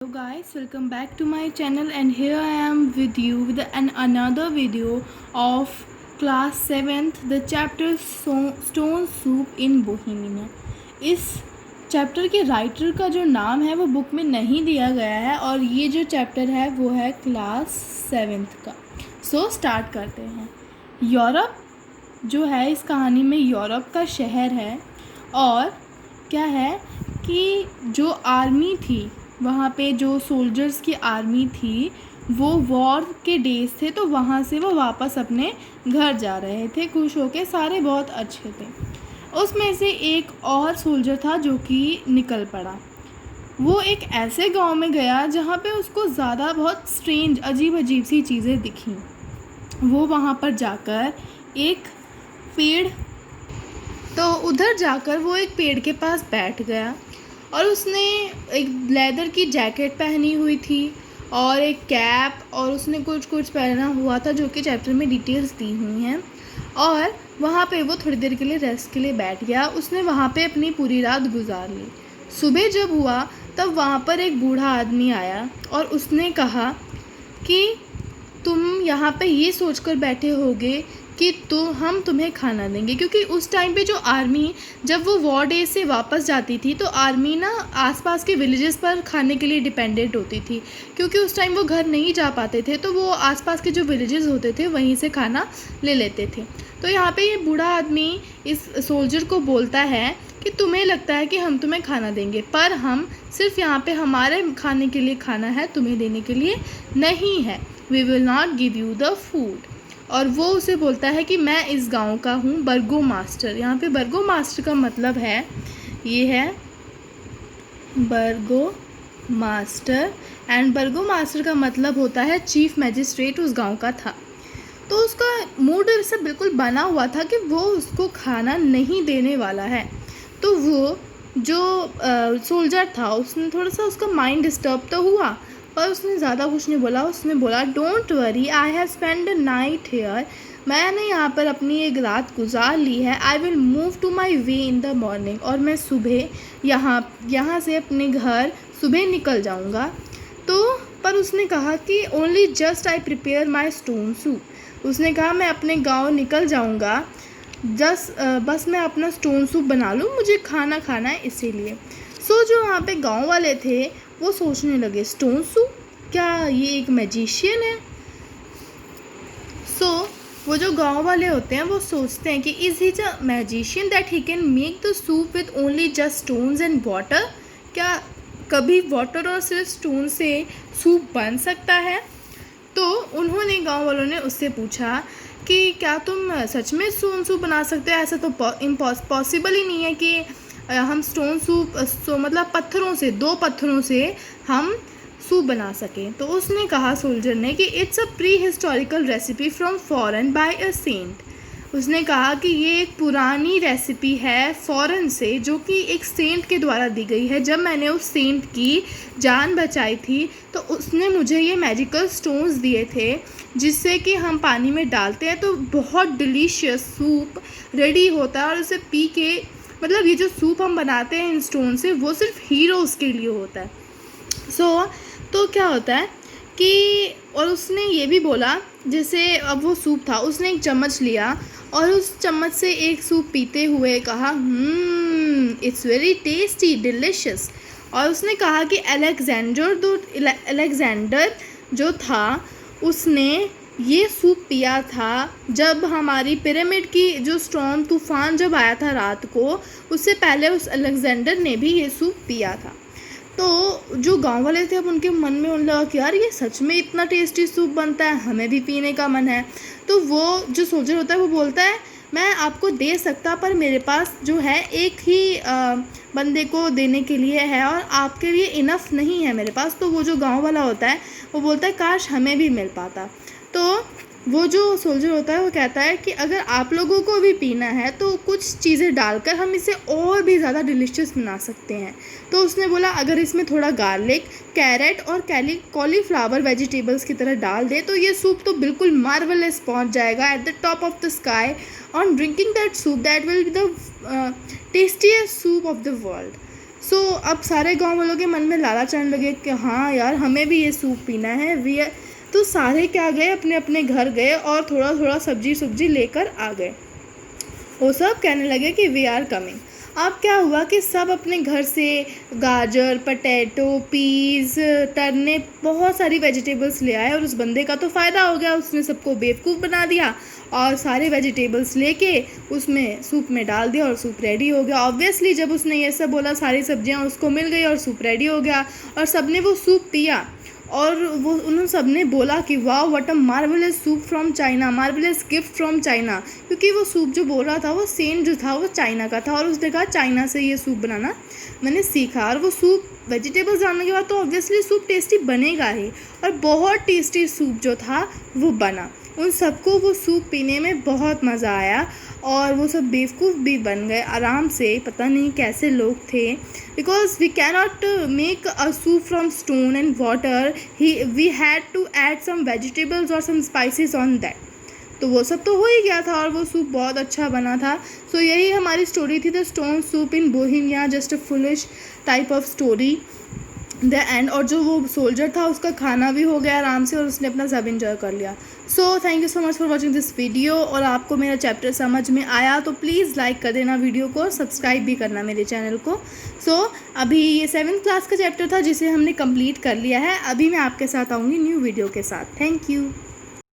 Hello guys, welcome back to my channel and here I am with you with another video of class 7th the chapter Stone Soup in Bohemia। इस chapter के writer का जो नाम है वो book में नहीं दिया गया है और ये जो चैप्टर है वो है क्लास 7th का। सो स्टार्ट करते हैं। यूरोप जो है इस कहानी में यूरोप का शहर है और क्या है कि जो आर्मी थी वहाँ पे जो सोल्जर्स की आर्मी थी वो वॉर के डेज थे तो वहाँ से वो वापस अपने घर जा रहे थे खुश होके, सारे बहुत अच्छे थे। उसमें से एक और सोल्जर था जो कि निकल पड़ा। वो एक ऐसे गांव में गया जहाँ पे उसको ज़्यादा बहुत स्ट्रेंज अजीब सी चीज़ें दिखी। वो वहाँ पर जाकर एक पेड़ तो उधर जाकर वो एक पेड़ के पास बैठ गया और उसने एक लेदर की जैकेट पहनी हुई थी और एक कैप और उसने कुछ पहना हुआ था जो कि चैप्टर में डिटेल्स दी हुई हैं। और वहाँ पे वो थोड़ी देर के लिए रेस्ट के लिए बैठ गया। उसने वहाँ पे अपनी पूरी रात गुजार ली। सुबह जब हुआ तब वहाँ पर एक बूढ़ा आदमी आया और उसने कहा कि तुम यहाँ पे ये सोचकर बैठे होगे कि हम तुम्हें खाना देंगे, क्योंकि उस टाइम पे जो आर्मी जब वो वॉर डे से वापस जाती थी तो आर्मी ना आसपास के विलेजेस पर खाने के लिए डिपेंडेंट होती थी, क्योंकि उस टाइम वो घर नहीं जा पाते थे तो वो आसपास के जो विलेजेस होते थे वहीं से खाना ले लेते थे। तो यहाँ पे ये बूढ़ा आदमी इस सोल्जर को बोलता है कि तुम्हें लगता है कि हम तुम्हें खाना देंगे, पर हम सिर्फ यहाँ पे हमारे खाने के लिए खाना है, तुम्हें देने के लिए नहीं है। We will not give you the food. और वो उसे बोलता है कि मैं इस गांव का हूँ बर्गो मास्टर। यहाँ पे बर्गो मास्टर का मतलब है, ये है Virgo master and Virgo master का मतलब होता है चीफ मैजिस्ट्रेट उस गांव का था। तो उसका मूड ऐसा बिल्कुल बना हुआ था कि वो उसको खाना नहीं देने वाला है। तो वो जो सोल्जर था उसने थोड़ा सा उसका माइंड डिस्टर्ब तो हुआ पर उसने ज़्यादा कुछ नहीं बोला। उसने बोला don't worry, I have spend the night here. मैंने यहाँ पर अपनी एक रात गुजार ली है। I will move to my way in the morning. और मैं सुबह यहाँ से अपने घर सुबह निकल जाऊँगा। तो पर उसने कहा कि only just I prepare my stone soup. उसने कहा मैं अपने गाँव निकल जाऊँगा, बस मैं अपना स्टोन सूप बना लूँ, मुझे खाना खाना है इसीलिए। सो जो वहाँ पे गांव वाले थे वो सोचने लगे स्टोन सूप, क्या ये एक मैजिशियन है? सो वो जो गांव वाले होते हैं वो सोचते हैं कि is he a magician that he can make the soup with only just stones and water. क्या कभी वाटर और सिर्फ स्टोन से सूप बन सकता है? तो उन्होंने गांव वालों ने उससे पूछा कि क्या तुम सच में स्टोन सूप बना सकते हो? ऐसा तो पॉसिबल ही नहीं है कि हम स्टोन सूप मतलब दो पत्थरों से हम सूप बना सकें। तो उसने कहा सोल्जर ने कि it's a pre historical recipe from foreign by a saint. उसने कहा कि ये एक पुरानी रेसिपी है फॉरेन से जो कि एक सेंट के द्वारा दी गई है। जब मैंने उस सेंट की जान बचाई थी तो उसने मुझे ये मैजिकल स्टोन्स दिए थे जिससे कि हम पानी में डालते हैं तो बहुत डिलीशियस सूप रेडी होता है। और उसे पी के मतलब ये जो सूप हम बनाते हैं इन स्टोन से वो सिर्फ हीरोज़ के लिए होता है। तो क्या होता है कि और उसने ये भी बोला, जैसे अब वो सूप था उसने एक चम्मच लिया और उस चम्मच से एक सूप पीते हुए कहा इट्स वेरी टेस्टी डिलिशियस। और उसने कहा कि अलेक्जेंडर जो था उसने ये सूप पिया था जब हमारी पिरामिड की जो स्टॉर्म तूफान जब आया था रात को, उससे पहले उस अलेक्जेंडर ने भी ये सूप पिया था। तो जो गांव वाले थे अब उनके मन में उन लगा कि यार ये सच में इतना टेस्टी सूप बनता है, हमें भी पीने का मन है। तो वो जो सोल्जर होता है वो बोलता है मैं आपको दे सकता पर मेरे पास जो है एक ही बंदे को देने के लिए है और आपके लिए इनफ नहीं है मेरे पास। तो वो जो गांव वाला होता है वो बोलता है काश हमें भी मिल पाता। तो वो जो सोल्जर होता है वो कहता है कि अगर आप लोगों को भी पीना है तो कुछ चीज़ें डालकर हम इसे और भी ज़्यादा डिलीशियस बना सकते हैं। तो उसने बोला अगर इसमें थोड़ा गार्लिक, कैरेट और कॉलीफ्लावर वेजिटेबल्स की तरह डाल दे तो ये सूप तो बिल्कुल मार्वलस पहुंच जाएगा at the top of the sky. On drinking that soup that will be the tastiest soup of the world. So अब सारे गांव वालों के मन में लालच आने लगे कि हाँ यार हमें भी ये सूप पीना है। तो सारे क्या गए, अपने अपने घर गए और थोड़ा थोड़ा सब्जी लेकर आ गए। वो सब कहने लगे कि वी आर कमिंग। अब क्या हुआ कि सब अपने घर से गाजर, पटेटो, पीस, टर्निप, बहुत सारी वेजिटेबल्स ले आए। और उस बंदे का तो फ़ायदा हो गया, उसने सबको बेवकूफ़ बना दिया और सारे वेजिटेबल्स लेके उसमें सूप में डाल दिया और सूप रेडी हो गया। ऑब्वियसली जब उसने ये सब बोला सारी सब्जियां उसको मिल गई और सूप रेडी हो गया और सबने वो सूप पिया। और वो उन सब ने बोला कि वाह what a marvellous soup from China, marvellous gift from China. क्योंकि वो सूप जो बोल रहा था वो सेम जो था वो चाइना का था और उसने कहा चाइना से ये सूप बनाना मैंने सीखा। और वो सूप वेजिटेबल्स डालने के बाद तो ऑब्वियसली सूप टेस्टी बनेगा ही। और बहुत टेस्टी सूप जो था वो बना। उन सबको वो सूप पीने में बहुत मज़ा आया और वो सब बेवकूफ़ भी बन गए आराम से। पता नहीं कैसे लोग थे, because we cannot make a soup from stone and water, we had to add some vegetables और सम स्पाइसेस ऑन दैट। तो वो सब तो हो ही गया था और वो सूप बहुत अच्छा बना था। सो यही हमारी स्टोरी थी, the stone soup in Bohemia, just a foolish type of story the end. और जो वो सोल्जर था उसका खाना भी हो गया आराम से और उसने अपना सब इंजॉय कर लिया। So thank you so much for watching this video. और आपको मेरा चैप्टर समझ में आया तो प्लीज़ लाइक कर देना वीडियो को और सब्सक्राइब भी करना मेरे चैनल को। सो अभी ये 7th क्लास का चैप्टर था जिसे हमने कंप्लीट कर लिया है। अभी मैं आपके साथ आऊँगी न्यू वीडियो के साथ। Thank you.